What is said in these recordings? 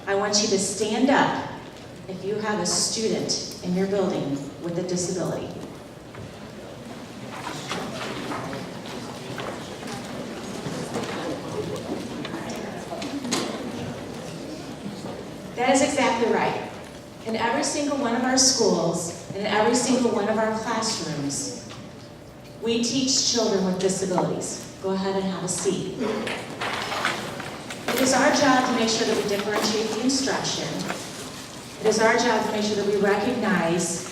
I want you to stand up if you have a student in your building with a disability. That is exactly right. In every single one of our schools, and in every single one of our classrooms, we teach children with disabilities. Go ahead and have a seat. It is our job to make sure that we differentiate the instruction. It is our job to make sure that we recognize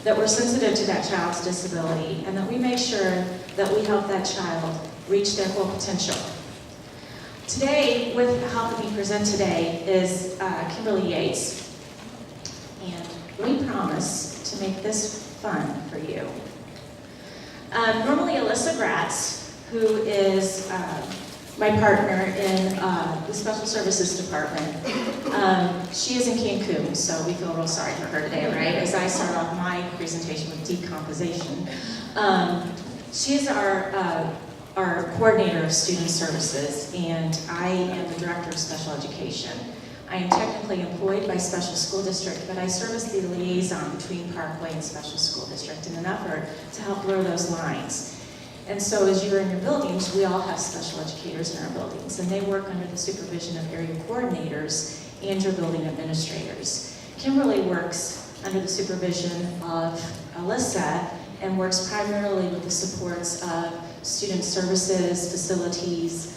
that we're sensitive to that child's disability and that we make sure that we help that child reach their full potential. Today, with helping me present today, is Kimberly Yates. And we promise to make this fun for you. Normally, Alyssa Gratz, who is my partner in the Special Services Department, she is in Cancun, so we feel real sorry for her today, right? As I start off my presentation with decomposition. She is our coordinator of student services, and I am the director of special education. I am technically employed by Special School District, but I serve as the liaison between Parkway and Special School District in an effort to help blur those lines. And so as you're in your buildings, we all have special educators in our buildings, and they work under the supervision of area coordinators and your building administrators. Kimberly works under the supervision of Alyssa and works primarily with the supports of student services, facilities,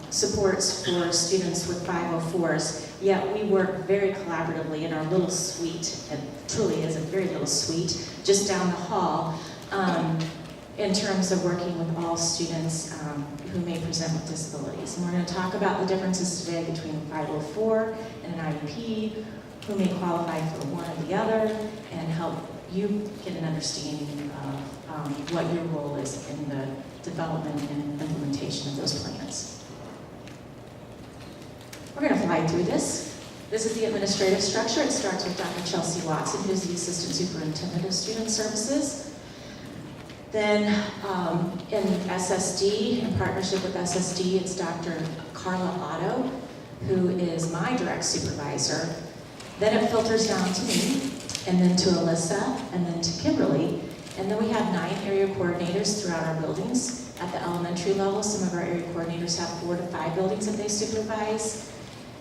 supports for students with 504s, yet we work very collaboratively in our little suite, and truly is a very little suite, just down the hall, in terms of working with all students who may present with disabilities. And we're going to talk about the differences today between 504 and an IEP, who may qualify for one or the other, and help you get an understanding of what your role is in the development and implementation of those plans. We're going to fly through this. This is the administrative structure. It starts with Dr. Chelsea Watson, who's the Assistant Superintendent of Student Services. Then in SSD, in partnership with SSD, it's Dr. Carla Otto, who is my direct supervisor. Then it filters down to me, and then to Alyssa, and then to Kimberly. And then we have 9 area coordinators throughout our buildings. At the elementary level, some of our area coordinators have 4 to 5 buildings that they supervise.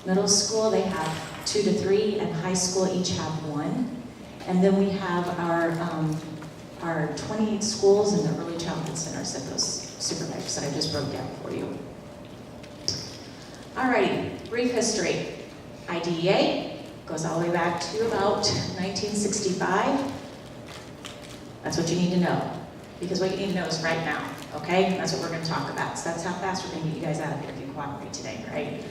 Middle school, they have 2 to 3, and high school each have 1. And then we have our 28 schools and the early childhood centers that those supervisors that I just broke down for you. Alrighty, brief history. IDEA goes all the way back to about 1965. That's what you need to know, because what you need to know is right now, okay? That's what we're going to talk about. So that's how fast we're going to get you guys out of here if you cooperate today, right?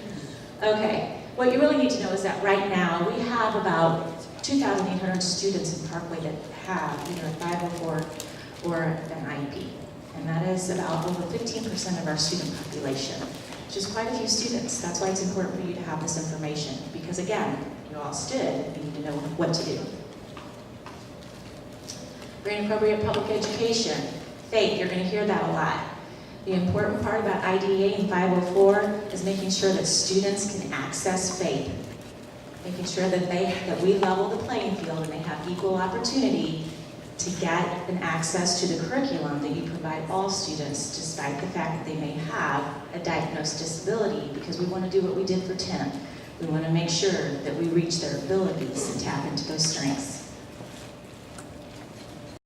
Okay, what you really need to know is that right now we have about 2,800 students in Parkway that have either a 504 or an IEP. And that is about over 15% of our student population, which is quite a few students. That's why it's important for you to have this information, because again, you all stood and you need to know what to do. Free and appropriate public education. FAPE, you're going to hear that a lot. The important part about IDEA and 504 is making sure that students can access FAPE. Making sure that we level the playing field and they have equal opportunity to get an access to the curriculum that you provide all students, despite the fact that they may have a diagnosed disability, because we want to do what we did for 10. We want to make sure that we reach their abilities and tap into those strengths.